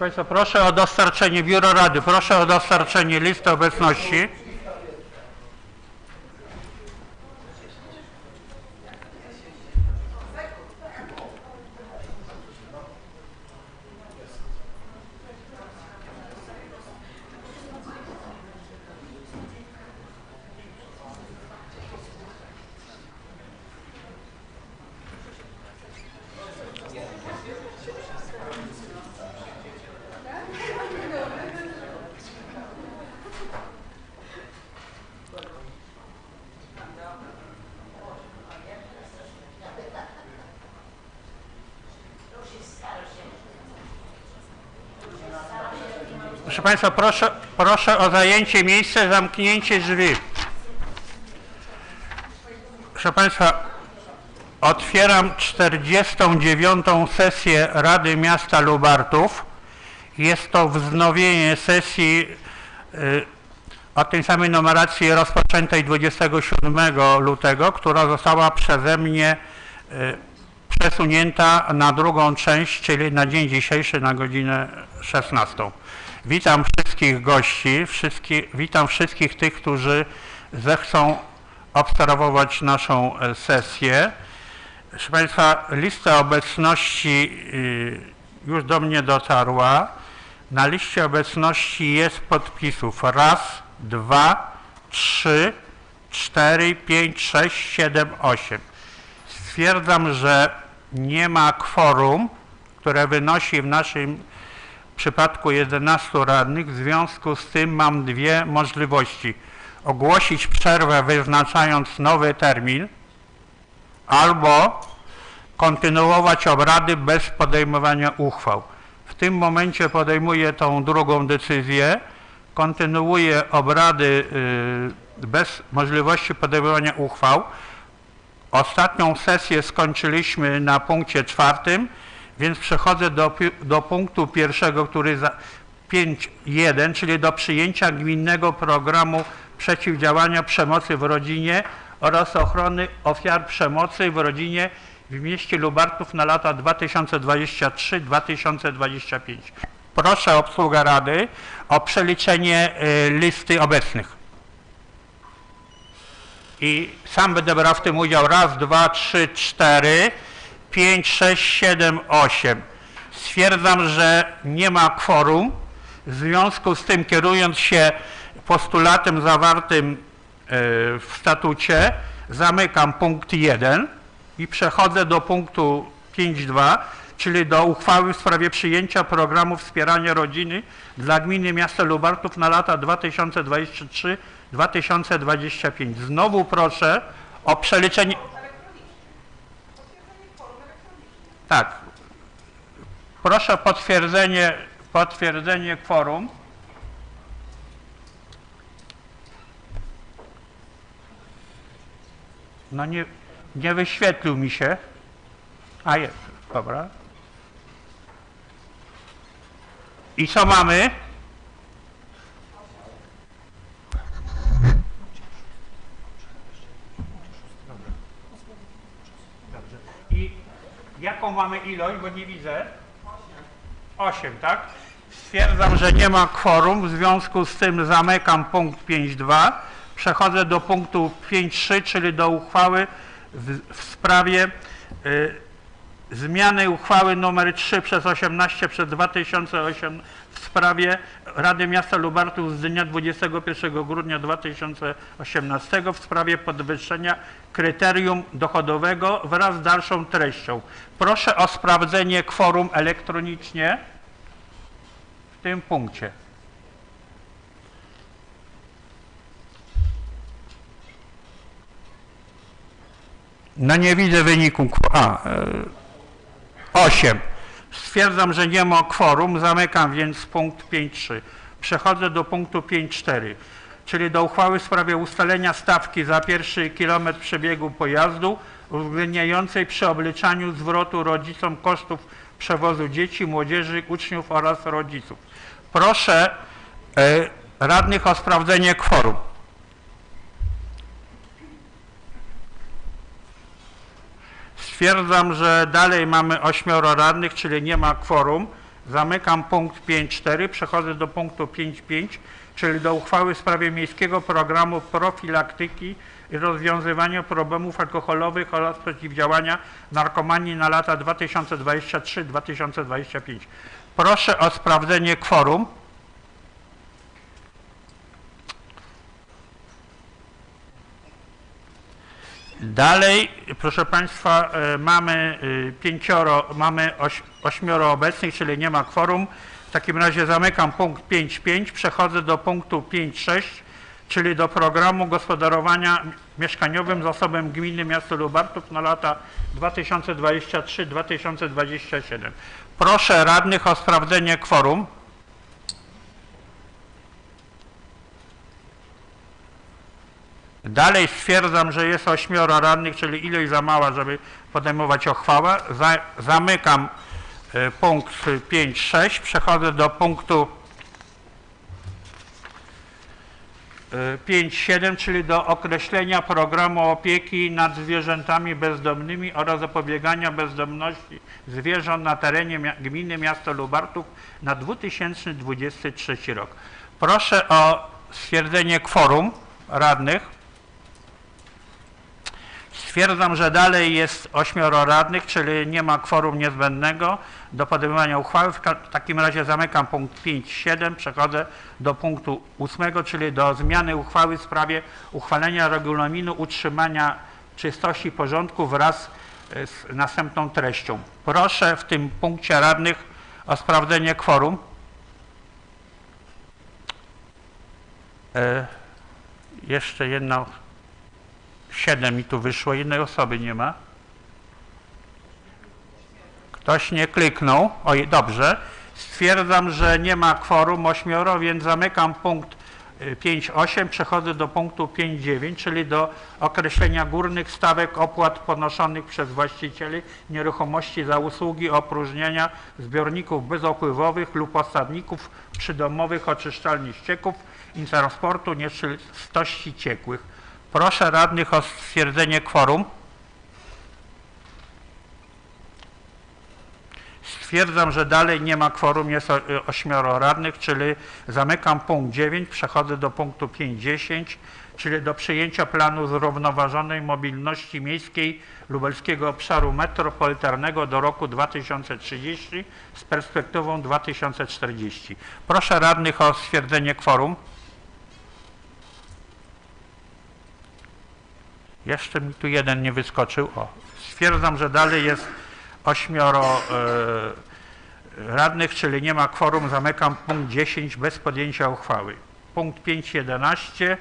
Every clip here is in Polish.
Państwa, proszę o dostarczenie, Biuro Rady, proszę o dostarczenie listy obecności. Proszę Państwa, proszę o zajęcie miejsca, zamknięcie drzwi. Proszę Państwa, otwieram 49. sesję Rady Miasta Lubartów. Jest to wznowienie sesji o tej samej numeracji rozpoczętej 27 lutego, która została przeze mnie przesunięta na drugą część, czyli na dzień dzisiejszy na godzinę 16. Witam wszystkich gości, witam wszystkich tych, którzy zechcą obserwować naszą sesję. Proszę Państwa, lista obecności już do mnie dotarła. Na liście obecności jest podpisów 1, 2, 3, 4, 5, 6, 7, 8. Stwierdzam, że nie ma kworum, które wynosi w naszym przypadku 11 radnych. W związku z tym mam dwie możliwości. Ogłosić przerwę, wyznaczając nowy termin, albo kontynuować obrady bez podejmowania uchwał. W tym momencie podejmuję tą drugą decyzję. Kontynuuję obrady bez możliwości podejmowania uchwał. Ostatnią sesję skończyliśmy na punkcie 4, więc przechodzę do punktu pierwszego, który 5.1, czyli do przyjęcia gminnego programu przeciwdziałania przemocy w rodzinie oraz ochrony ofiar przemocy w rodzinie w mieście Lubartów na lata 2023-2025. Proszę obsługę Rady o przeliczenie listy obecnych. I sam będę brał w tym udział. 1, 2, 3, 4, 5, 6, 7, 8. Stwierdzam, że nie ma kworum. W związku z tym, kierując się postulatem zawartym w statucie, zamykam punkt 1 i przechodzę do punktu 5.2, czyli do uchwały w sprawie przyjęcia programu wspierania rodziny dla gminy miasta Lubartów na lata 2023-2025. Znowu proszę o przeliczenie. Tak. Proszę o potwierdzenie kworum. No nie wyświetlił mi się. A jest, dobra. I co mamy? Dobrze. I jaką mamy ilość, bo nie widzę? 8, tak? Stwierdzam, że nie ma kworum, w związku z tym zamykam punkt 5.2. Przechodzę do punktu 5.3, czyli do uchwały w sprawie zmiany uchwały nr 3/18/2008 w sprawie Rady Miasta Lubartów z dnia 21 grudnia 2018 w sprawie podwyższenia kryterium dochodowego wraz z dalszą treścią. Proszę o sprawdzenie kworum elektronicznie w tym punkcie. No nie widzę wyniku. 8. Stwierdzam, że nie ma kworum. Zamykam więc punkt 5.3. Przechodzę do punktu 5.4, czyli do uchwały w sprawie ustalenia stawki za pierwszy kilometr przebiegu pojazdu uwzględniającej przy obliczaniu zwrotu rodzicom kosztów przewozu dzieci, młodzieży, uczniów oraz rodziców. Proszę radnych o sprawdzenie kworum. Stwierdzam, że dalej mamy 8 radnych, czyli nie ma kworum. Zamykam punkt 5.4, przechodzę do punktu 5.5, czyli do uchwały w sprawie Miejskiego Programu Profilaktyki i Rozwiązywania Problemów Alkoholowych oraz Przeciwdziałania Narkomanii na lata 2023-2025. Proszę o sprawdzenie kworum. Dalej, proszę Państwa, mamy ośmioro obecnych, czyli nie ma kworum. W takim razie zamykam punkt 5.5, przechodzę do punktu 5.6, czyli do programu gospodarowania mieszkaniowym zasobem gminy miasto Lubartów na lata 2023-2027. Proszę radnych o sprawdzenie kworum. Dalej stwierdzam, że jest 8 radnych, czyli ilość za mała, żeby podejmować uchwałę. Zamykam punkt 5.6, przechodzę do punktu 5.7, czyli do określenia programu opieki nad zwierzętami bezdomnymi oraz zapobiegania bezdomności zwierząt na terenie gminy miasto Lubartów na 2023 rok. Proszę o stwierdzenie kworum radnych. Stwierdzam, że dalej jest 8 radnych, czyli nie ma kworum niezbędnego do podejmowania uchwały. W takim razie zamykam punkt 5.7, przechodzę do punktu 8, czyli do zmiany uchwały w sprawie uchwalenia regulaminu utrzymania czystości i porządku wraz z następną treścią. Proszę w tym punkcie radnych o sprawdzenie kworum. Jeszcze jedna. 7 mi tu wyszło, jednej osoby nie ma. Ktoś nie kliknął. Oj, dobrze. Stwierdzam, że nie ma kworum 8, więc zamykam punkt 5.8, przechodzę do punktu 5.9, czyli do określenia górnych stawek opłat ponoszonych przez właścicieli nieruchomości za usługi opróżniania zbiorników bezopływowych lub osadników przydomowych oczyszczalni ścieków i transportu nieczystości ciekłych. Proszę radnych o stwierdzenie kworum. Stwierdzam, że dalej nie ma kworum, jest 8 radnych, czyli zamykam punkt 9, przechodzę do punktu 5.10, czyli do przyjęcia planu zrównoważonej mobilności miejskiej lubelskiego obszaru metropolitarnego do roku 2030 z perspektywą 2040. Proszę radnych o stwierdzenie kworum. Jeszcze mi tu jeden nie wyskoczył. O, stwierdzam, że dalej jest 8 radnych, czyli nie ma kworum. Zamykam punkt 10 bez podjęcia uchwały. Punkt 5.11,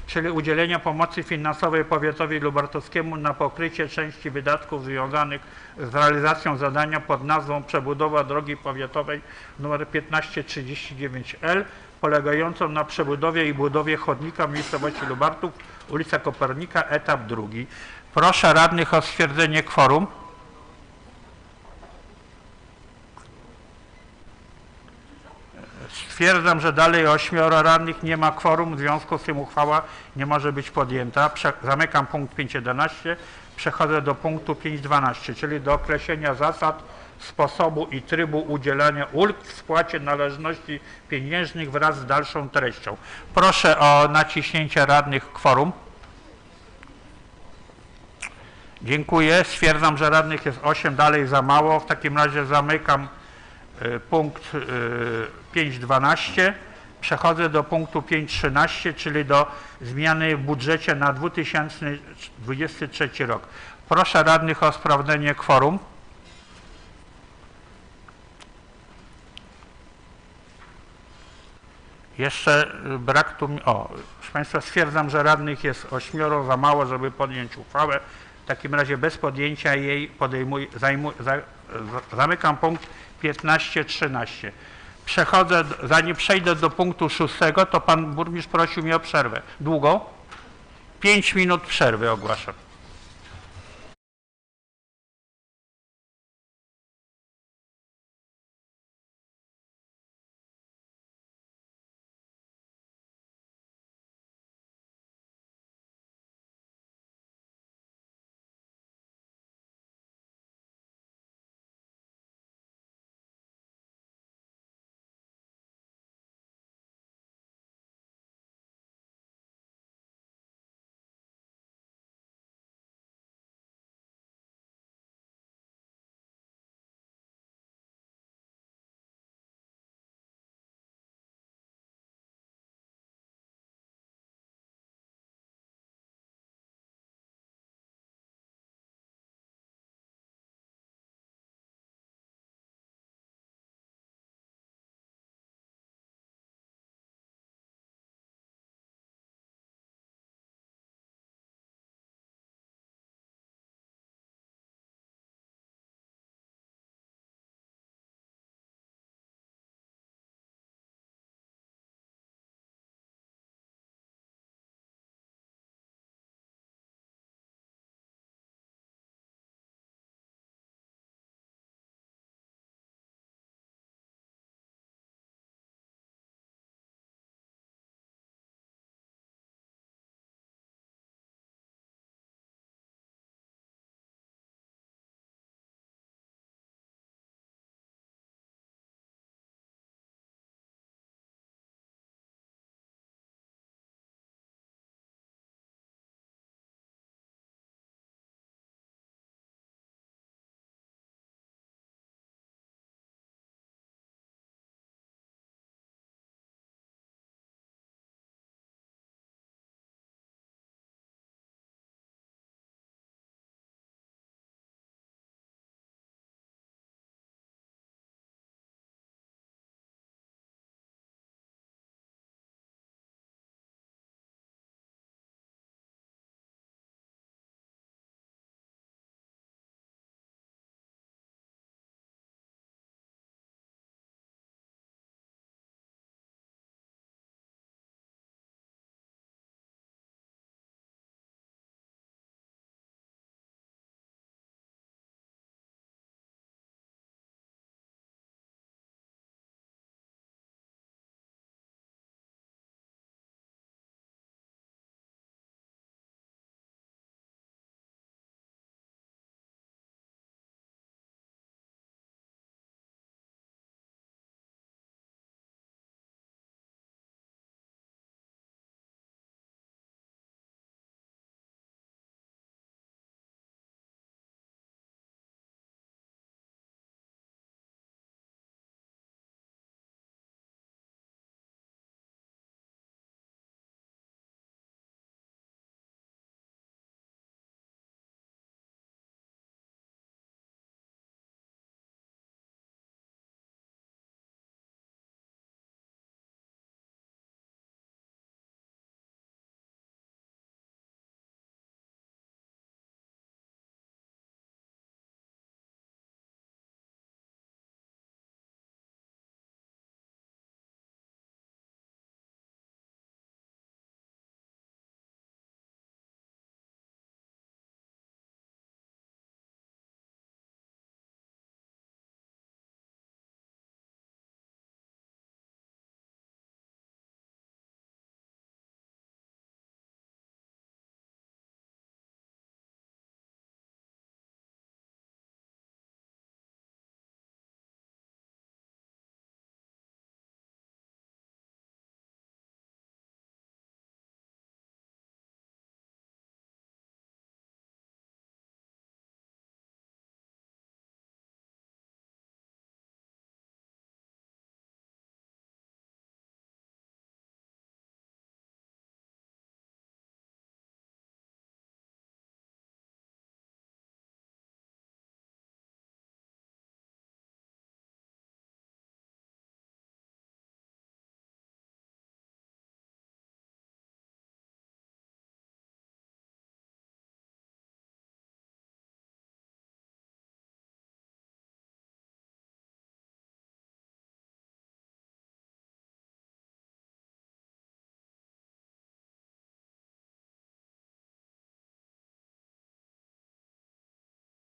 czyli udzielenia pomocy finansowej powiatowi lubartowskiemu na pokrycie części wydatków związanych z realizacją zadania pod nazwą przebudowa drogi powiatowej nr 1539L polegającą na przebudowie i budowie chodnika w miejscowości Lubartów, ulica Kopernika, etap 2. Proszę radnych o stwierdzenie kworum. Stwierdzam, że dalej 8 radnych, nie ma kworum, w związku z tym uchwała nie może być podjęta. Zamykam punkt 5.11, przechodzę do punktu 5.12, czyli do określenia zasad, sposobu i trybu udzielania ulg w spłacie należności pieniężnych wraz z dalszą treścią. Proszę o naciśnięcie radnych kworum. Dziękuję. Stwierdzam, że radnych jest 8, dalej za mało. W takim razie zamykam punkt 5.12. Przechodzę do punktu 5.13, czyli do zmiany w budżecie na 2023 rok. Proszę radnych o sprawdzenie kworum. Jeszcze brak tu... O, proszę Państwa, stwierdzam, że radnych jest 8, za mało, żeby podjąć uchwałę. W takim razie bez podjęcia jej zamykam punkt 15.13. Przechodzę, zanim przejdę do punktu 6, to pan burmistrz prosił mnie o przerwę. Długo? 5 minut przerwy ogłaszam.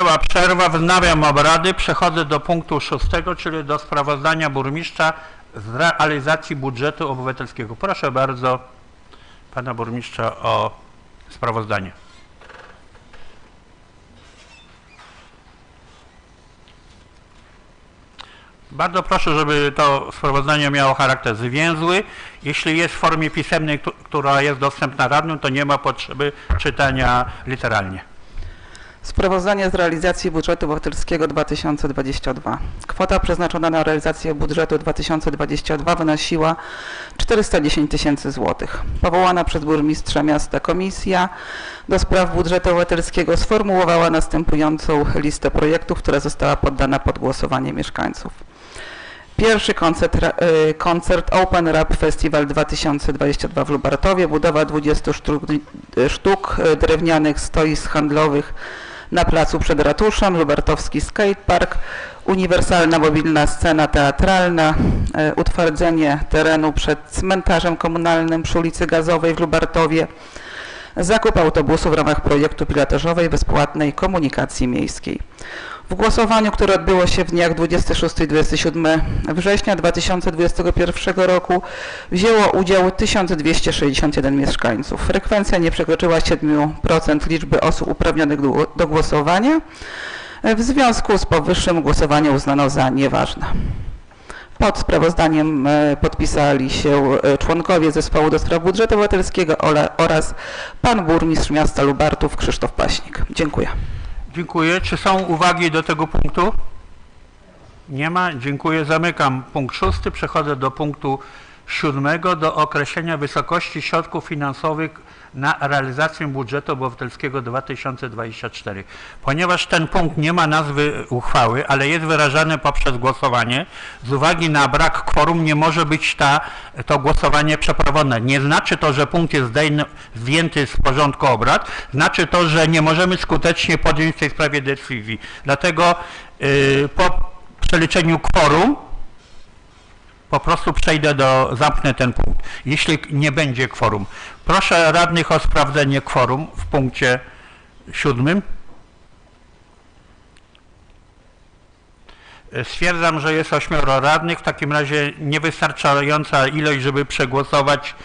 Minutowa przerwa, wznawiam obrady. Przechodzę do punktu 6, czyli do sprawozdania burmistrza z realizacji budżetu obywatelskiego. Proszę bardzo pana burmistrza o sprawozdanie. Bardzo proszę, żeby to sprawozdanie miało charakter zwięzły. Jeśli jest w formie pisemnej, która jest dostępna radnym, to nie ma potrzeby czytania literalnie. Sprawozdanie z realizacji budżetu obywatelskiego 2022. Kwota przeznaczona na realizację budżetu 2022 wynosiła 410 tysięcy złotych. Powołana przez burmistrza miasta komisja do spraw budżetu obywatelskiego sformułowała następującą listę projektów, która została poddana pod głosowanie mieszkańców. Pierwszy koncert Open Rap Festival 2022 w Lubartowie. Budowa 20 sztuk drewnianych stoisk handlowych na placu przed ratuszem. Lubartowski skatepark. Uniwersalna mobilna scena teatralna. Utwardzenie terenu przed cmentarzem komunalnym przy ulicy Gazowej w Lubartowie. Zakup autobusu w ramach projektu pilotażowej bezpłatnej komunikacji miejskiej. W głosowaniu, które odbyło się w dniach 26 i 27 września 2021 roku wzięło udział 1261 mieszkańców. Frekwencja nie przekroczyła 7% liczby osób uprawnionych do głosowania. W związku z powyższym głosowanie uznano za nieważne. Pod sprawozdaniem podpisali się członkowie zespołu do spraw budżetu obywatelskiego oraz pan burmistrz miasta Lubartów Krzysztof Paśnik. Dziękuję. Dziękuję. Czy są uwagi do tego punktu? Nie ma. Dziękuję. Zamykam punkt 6. Przechodzę do punktu 7, do określenia wysokości środków finansowych na realizację budżetu obywatelskiego 2024. Ponieważ ten punkt nie ma nazwy uchwały, ale jest wyrażany poprzez głosowanie, z uwagi na brak kworum nie może być to głosowanie przeprowadzone. Nie znaczy to, że punkt jest zdjęty z porządku obrad, znaczy to, że nie możemy skutecznie podjąć w tej sprawie decyzji. Dlatego po przeliczeniu kworum po prostu zamknę ten punkt, jeśli nie będzie kworum. Proszę radnych o sprawdzenie kworum w punkcie 7. Stwierdzam, że jest 8 radnych, w takim razie niewystarczająca ilość, żeby przegłosować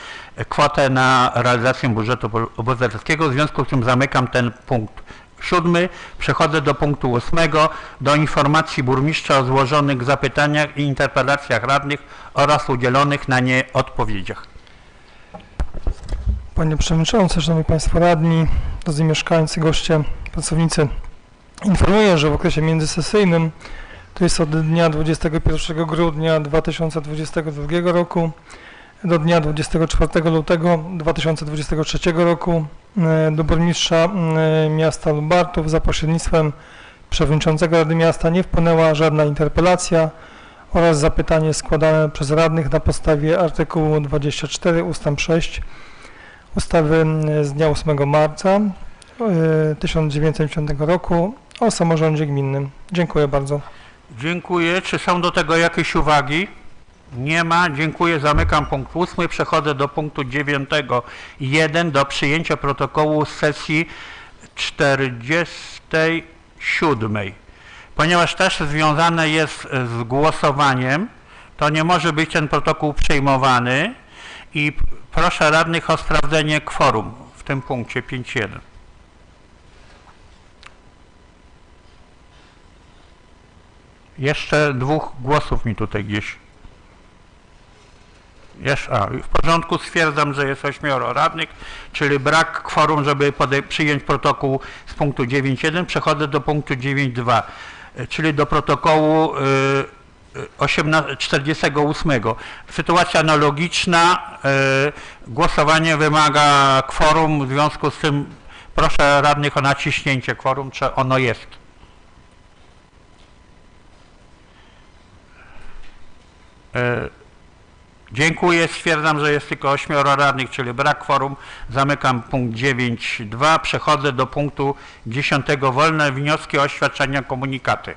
kwotę na realizację budżetu obywatelskiego. W związku z tym zamykam ten punkt 7. Przechodzę do punktu 8, do informacji burmistrza o złożonych zapytaniach i interpelacjach radnych oraz udzielonych na nie odpowiedziach. Panie Przewodniczący, Szanowni Państwo Radni, drodzy mieszkańcy, goście, pracownicy, informuję, że w okresie międzysesyjnym, to jest od dnia 21 grudnia 2022 roku do dnia 24 lutego 2023 roku do burmistrza miasta Lubartów za pośrednictwem przewodniczącego Rady Miasta nie wpłynęła żadna interpelacja oraz zapytanie składane przez radnych na podstawie artykułu 24 ust. 6 ustawy z dnia 8 marca 1990 roku o samorządzie gminnym. Dziękuję bardzo. Dziękuję. Czy są do tego jakieś uwagi? Nie ma. Dziękuję. Zamykam punkt 8. Przechodzę do punktu 9.1 do przyjęcia protokołu z sesji 47. Ponieważ też związane jest z głosowaniem, to nie może być ten protokół przyjmowany i proszę radnych o sprawdzenie kworum w tym punkcie 5.1. Jeszcze 2 głosów mi tutaj gdzieś. W porządku, stwierdzam, że jest 8 radnych, czyli brak kworum, żeby przyjąć protokół z punktu 9.1. Przechodzę do punktu 9.2, czyli do protokołu 48. Sytuacja analogiczna, głosowanie wymaga kworum, w związku z tym proszę radnych o naciśnięcie kworum, czy ono jest. Dziękuję. Stwierdzam, że jest tylko 8 radnych, czyli brak kworum. Zamykam punkt 9.2. Przechodzę do punktu 10. Wolne wnioski o oświadczenia, komunikaty.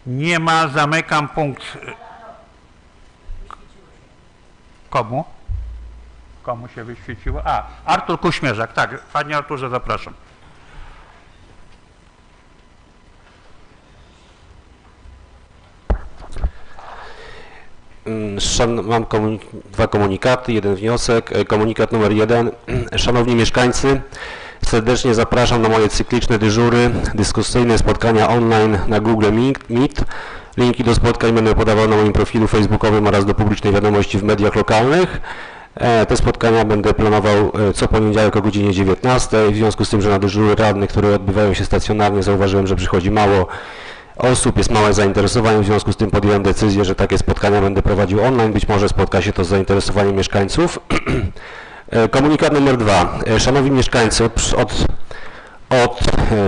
Nie ma. Zamykam punkt. Komu? Komu się wyświeciło? Artur Kuśmierzak. Tak, panie Arturze, zapraszam. Mam dwa komunikaty, jeden wniosek. Komunikat numer 1. Szanowni mieszkańcy, serdecznie zapraszam na moje cykliczne dyżury, dyskusyjne spotkania online na Google Meet. Linki do spotkań będę podawał na moim profilu facebookowym oraz do publicznej wiadomości w mediach lokalnych. Te spotkania będę planował co poniedziałek o godzinie 19. W związku z tym, że na dyżury radnych, które odbywają się stacjonarnie, zauważyłem, że przychodzi mało osób, jest małe zainteresowanie, w związku z tym podjąłem decyzję, że takie spotkania będę prowadził online. Być może spotka się to z zainteresowaniem mieszkańców. Komunikat numer 2. Szanowni mieszkańcy, od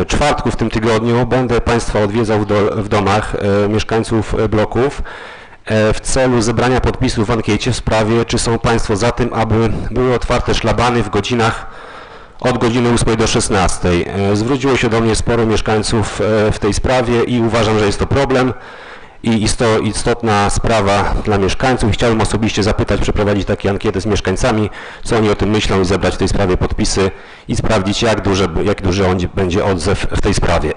czwartku w tym tygodniu będę Państwa odwiedzał w domach mieszkańców bloków w celu zebrania podpisów w ankiecie w sprawie, czy są Państwo za tym, aby były otwarte szlabany w godzinach od godziny 8 do 16. Zwróciło się do mnie sporo mieszkańców w tej sprawie i uważam, że jest to problem i istotna sprawa dla mieszkańców. Chciałbym osobiście zapytać, przeprowadzić takie ankiety z mieszkańcami, co oni o tym myślą i zebrać w tej sprawie podpisy i sprawdzić, jak duży będzie odzew w tej sprawie.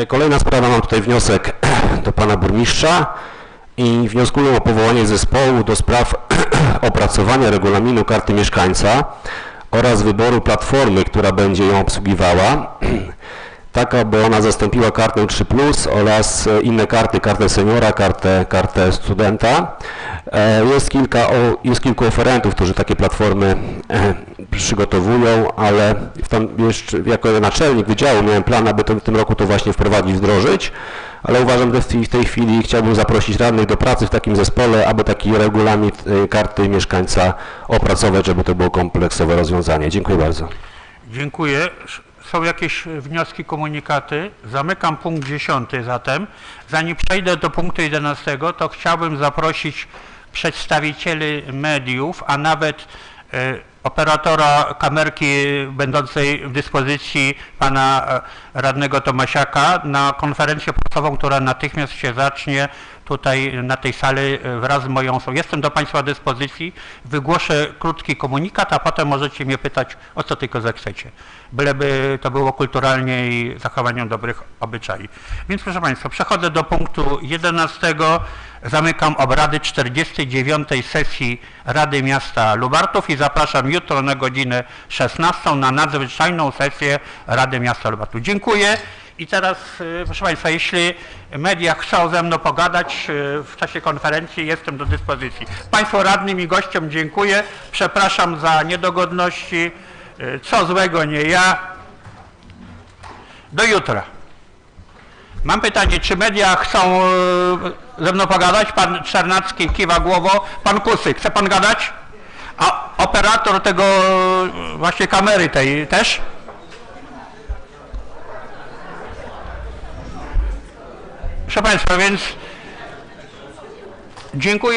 Kolejna sprawa, mam tutaj wniosek do pana burmistrza i wnioskuję o powołanie zespołu do spraw opracowania regulaminu karty mieszkańca oraz wyboru platformy, która będzie ją obsługiwała, tak aby ona zastąpiła kartę 3+, oraz inne karty, kartę seniora, kartę studenta. Jest kilku oferentów, którzy takie platformy przygotowują, ale jeszcze jako naczelnik wydziału miałem plan, aby w tym roku to właśnie wprowadzić, wdrożyć, ale uważam, że w tej chwili chciałbym zaprosić radnych do pracy w takim zespole, aby taki regulamin karty mieszkańca opracować, żeby to było kompleksowe rozwiązanie. Dziękuję bardzo. Dziękuję. Są jakieś wnioski, komunikaty? Zamykam punkt 10 zatem. Zanim przejdę do punktu 11, to chciałbym zaprosić przedstawicieli mediów, a nawet operatora kamerki będącej w dyspozycji pana radnego Tomasiaka na konferencję prasową, która natychmiast się zacznie tutaj na tej sali wraz z moją osobą. Jestem do Państwa dyspozycji, wygłoszę krótki komunikat, a potem możecie mnie pytać, o co tylko zechcecie. Byleby to było kulturalnie i zachowaniem dobrych obyczajów. Więc proszę Państwa, przechodzę do punktu 11. Zamykam obrady 49. sesji Rady Miasta Lubartów i zapraszam jutro na godzinę 16 na nadzwyczajną sesję Rady Miasta Lubartów. Dziękuję. I teraz, proszę Państwa, jeśli media chcą ze mną pogadać w czasie konferencji, jestem do dyspozycji. Państwu radnym i gościom dziękuję. Przepraszam za niedogodności. Co złego, nie ja. Do jutra. Mam pytanie, czy media chcą ze mną pogadać? Pan Czernacki kiwa głową. Pan Kusyk, chce pan gadać? A operator tego właśnie kamery tej też? Proszę Państwa, więc dziękuję.